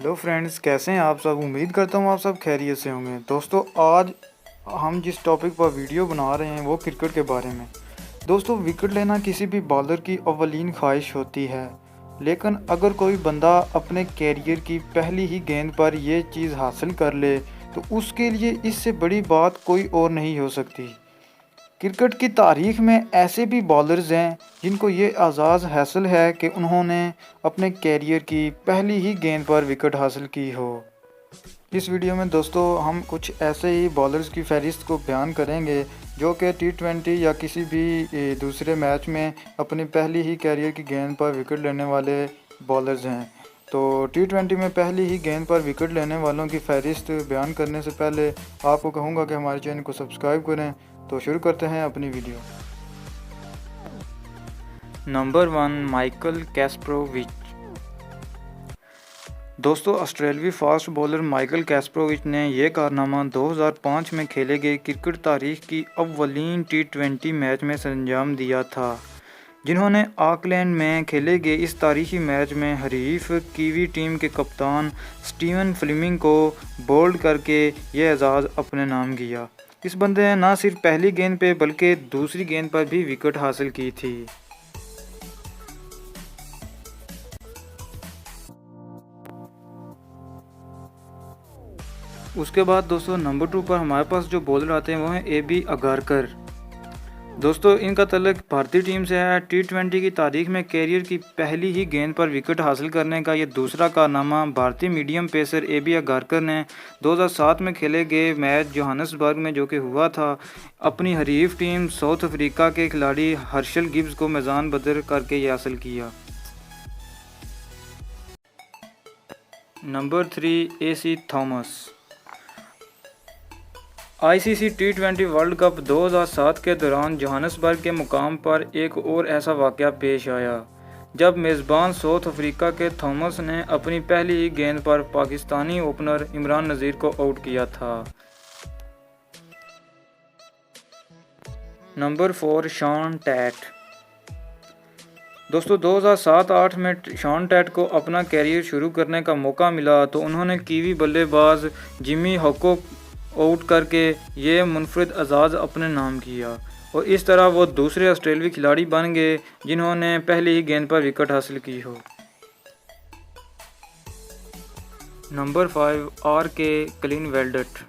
Hello friends, कैसे हैं आप सब। उम्मीद करता हूँ आप सब खैरियत से होंगे। दोस्तों, आज हम जिस टॉपिक पर वीडियो बना रहे हैं वो क्रिकेट के बारे में। दोस्तों, विकेट लेना किसी भी बॉलर की अव्वलीन ख्वाहिश होती है, लेकिन अगर कोई बंदा अपने कैरियर की पहली ही गेंद पर ये चीज़ हासिल कर ले तो उसके लिए इससे बड़ी बात कोई और नहीं हो सकती। क्रिकेट की तारीख में ऐसे भी बॉलर्स हैं जिनको ये एजाज़ हासिल है कि उन्होंने अपने कैरियर की पहली ही गेंद पर विकेट हासिल की हो। इस वीडियो में दोस्तों हम कुछ ऐसे ही बॉलर्स की फहरिस्त को बयान करेंगे जो कि T20 या किसी भी दूसरे मैच में अपनी पहली ही कैरियर की गेंद पर विकेट लेने वाले बॉलर्स हैं। तो T20 में पहली ही गेंद पर विकेट लेने वालों की फहरिस्त बयान करने से पहले आपको कहूँगा कि हमारे चैनल को सब्सक्राइब करें। तो शुरू करते हैं अपनी वीडियो। Number 1, Michael कैस्परोविच। दोस्तों, ऑस्ट्रेलियाई फास्ट बॉलर माइकल कैस्परोविच ने यह कारनामा 2005 में खेले गए क्रिकेट तारीख की अव्वलीन T20 मैच में सरंजाम दिया था, जिन्होंने ऑकलैंड में खेले गए इस तारीखी मैच में हरीफ कीवी टीम के कप्तान स्टीवन फ्लेमिंग को बोल्ड करके यह एजाज़ अपने नाम किया। इस बंदे ने न सिर्फ पहली गेंद पे बल्कि दूसरी गेंद पर भी विकेट हासिल की थी। उसके बाद दोस्तों नंबर 2 पर हमारे पास जो बॉलर आते हैं वो हैं AB अगारकर। दोस्तों, इनका तल्लुक भारतीय टीम से है। T20 की तारीख में कैरियर की पहली ही गेंद पर विकेट हासिल करने का ये दूसरा कारनामा भारतीय मीडियम पेसर AB अगारकर ने 2007 में खेले गए मैच जोहान्सबर्ग में जो कि हुआ था, अपनी हरीफ टीम साउथ अफ्रीका के खिलाड़ी हर्शल गिब्स को मैदान बदर करके ये हासिल किया। Number 3, AC Thomas. ICC T20 world cup 2007 के दौरान जोहान्सबर्ग के मुकाम पर एक और ऐसा वाक़या पेश आया जब मेज़बान साउथ अफ्रीका के थॉमस ने अपनी पहली ही गेंद पर पाकिस्तानी ओपनर इमरान नज़ीर को आउट किया था। Number 4, Shaun Tait. दोस्तों, 2007-08 में शॉन टैट को अपना कैरियर शुरू करने का मौका मिला तो उन्होंने कीवी बल्लेबाज जिमी हॉको आउट करके ये मुनफरिद एजाज़ अपने नाम किया और इस तरह वो दूसरे ऑस्ट्रेलियाई खिलाड़ी बन गए जिन्होंने पहली ही गेंद पर विकेट हासिल की हो। Number 5, RK क्लिनवेल्ट।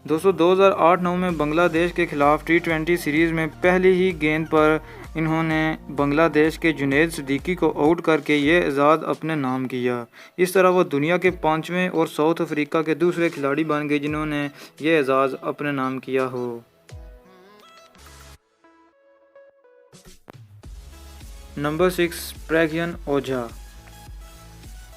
दोस्तों, 2008-09 में बांग्लादेश के खिलाफ T20 सीरीज़ में पहली ही गेंद पर इन्होंने बांग्लादेश के जुनैद सिद्दीकी को आउट करके ये एजाज़ अपने नाम किया। इस तरह वो दुनिया के 5वें और साउथ अफ्रीका के दूसरे खिलाड़ी बन गए जिन्होंने ये एजाज़ अपने नाम किया हो। नंबर 6, प्रज्ञान ओझा।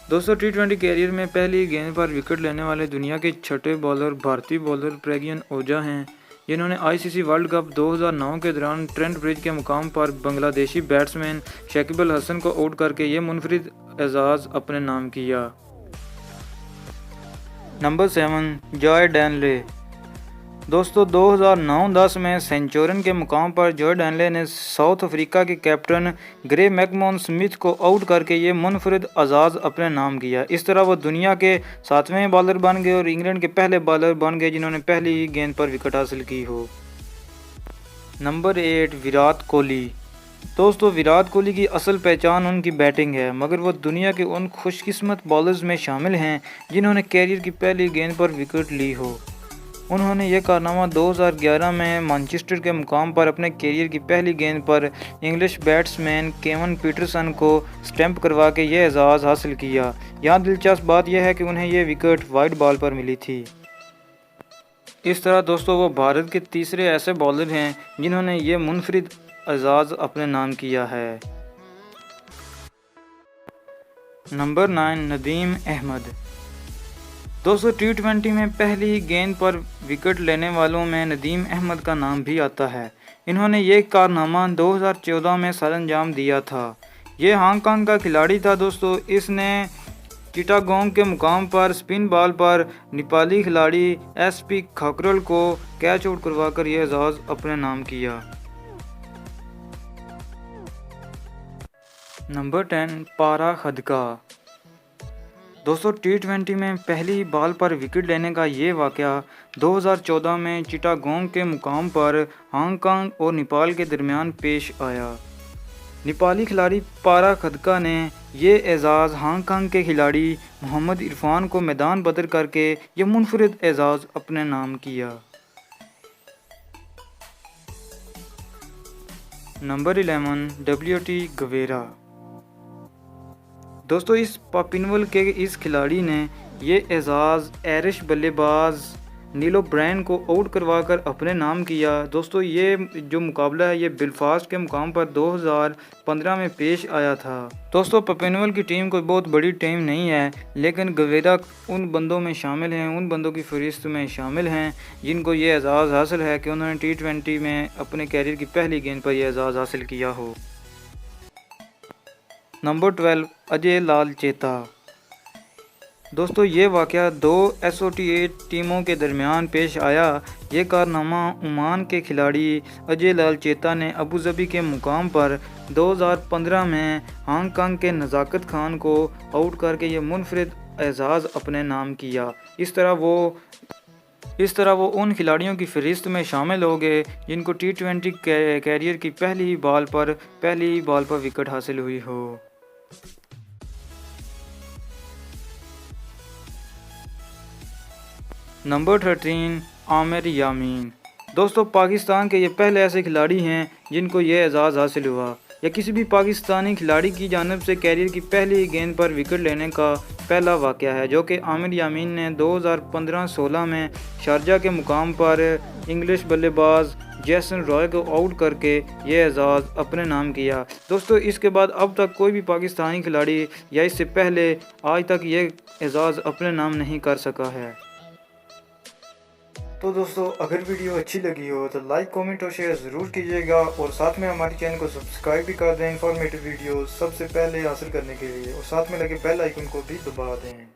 दोस्तों, T20 कैरियर में पहली गेंद पर विकेट लेने वाले दुनिया के छठे बॉलर भारतीय बॉलर प्रज्ञान ओझा हैं, जिन्होंने ICC वर्ल्ड कप 2009 के दौरान ट्रेंट ब्रिज के मुकाम पर बांग्लादेशी बैट्समैन शकीब अल हसन को आउट करके ये मुनफरिद एजाज़ अपने नाम किया। Number 7, Joe Denly. दोस्तों, 2009-10 में सेंचुरियन के मुकाम पर जॉय डैनले ने साउथ अफ्रीका के कैप्टन ग्रे मैकमोहन स्मिथ को आउट करके ये मुनफरिद एजाज़ अपने नाम किया। इस तरह वो दुनिया के 7वें बॉलर बन गए और इंग्लैंड के पहले बॉलर बन गए जिन्होंने पहली ही गेंद पर विकेट हासिल की हो। नंबर 8, विराट कोहली। दोस्तों, विराट कोहली की असल पहचान उनकी बैटिंग है, मगर वो दुनिया के उन खुशकिस्मत बॉलर्स में शामिल हैं जिन्होंने कैरियर की पहली गेंद पर विकेट ली हो। उन्होंने यह कारनामा 2011 में मैनचेस्टर के मुकाम पर अपने कैरियर की पहली गेंद पर इंग्लिश बैट्समैन केवन पीटरसन को स्टंप करवा के यह एजाज़ हासिल किया। यहाँ दिलचस्प बात यह है कि उन्हें यह विकेट वाइड बॉल पर मिली थी। इस तरह दोस्तों वो भारत के तीसरे ऐसे बॉलर हैं जिन्होंने ये मुनफरिद एजाज़ अपने नाम किया है। नंबर 9, नदीम अहमद। दोस्तों, T20 में पहली ही गेंद पर विकेट लेने वालों में नदीम अहमद का नाम भी आता है। इन्होंने ये कारनामा 2014 में सरअंजाम दिया था। ये हांगकांग का खिलाड़ी था। दोस्तों, इसने चिटागोंग के मुकाम पर स्पिन बॉल पर नेपाली खिलाड़ी SP खकरल को कैच आउट करवाकर यह एजाज़ अपने नाम किया। नंबर 10, पारा खदका। दोस्तों T20 में पहली बॉल पर विकेट लेने का ये वाक़या 2014 में चिटागोंग के मुकाम पर हांगकांग और नेपाल के दरमियान पेश आया। नेपाली खिलाड़ी पारा खदका ने ये एजाज़ हांगकांग के खिलाड़ी मोहम्मद इरफान को मैदान बदर करके ये मुनफरिद एजाज़ अपने नाम किया। Number 11 WT Guevara. दोस्तों इस पापिनवल के इस खिलाड़ी ने ये एजाज़ आयरिश बल्लेबाज नीलो ब्रायन को आउट करवाकर अपने नाम किया। दोस्तों ये जो मुकाबला है ये बेलफास्ट के मुकाम पर 2015 में पेश आया था। दोस्तों पापिनवल की टीम कोई बहुत बड़ी टीम नहीं है, लेकिन गवेरा उन बंदों में शामिल हैं, उन बंदों की फहरिस्त में शामिल हैं जिनको ये एजाज़ हासिल है कि उन्होंने T20 में अपने कैरियर की पहली गेंद पर यह एजाज़ हासिल किया हो। नंबर 12 अजय लाल चेता। दोस्तों ये वाक़या 2 SOTA टीमों के दरमियान पेश आया। ये कारनामा ओमान के खिलाड़ी अजय लाल चेता ने अबू धाबी के मुकाम पर 2015 में हांगकांग के नज़ाकत खान को आउट करके ये मुनफरिद एजाज़ अपने नाम किया। इस तरह वो उन खिलाड़ियों की फहरिस्त में शामिल हो गए जिनको T20 कैरियर की पहली बॉल पर विकेट हासिल हुई हो। नंबर 13 आमिर यामीन। दोस्तों पाकिस्तान के ये पहले ऐसे खिलाड़ी हैं जिनको ये एजाज़ हासिल हुआ या किसी भी पाकिस्तानी खिलाड़ी की जानिब से कैरियर की पहली गेंद पर विकेट लेने का पहला वाक़या है, जो कि आमिर यामीन ने 2015-16 में शारजा के मुकाम पर इंग्लिश बल्लेबाज जैसन रॉय को आउट करके ये एजाज़ अपने नाम किया। दोस्तों इसके बाद अब तक कोई भी पाकिस्तानी खिलाड़ी या इससे पहले आज तक ये एजाज़ अपने नाम नहीं कर सका है। तो दोस्तों अगर वीडियो अच्छी लगी हो तो लाइक कमेंट और शेयर ज़रूर कीजिएगा और साथ में हमारे चैनल को सब्सक्राइब भी कर दें इन्फॉर्मेटिव वीडियो सबसे पहले हासिल करने के लिए, और साथ में लगे बेल आइकन को भी दबा दें।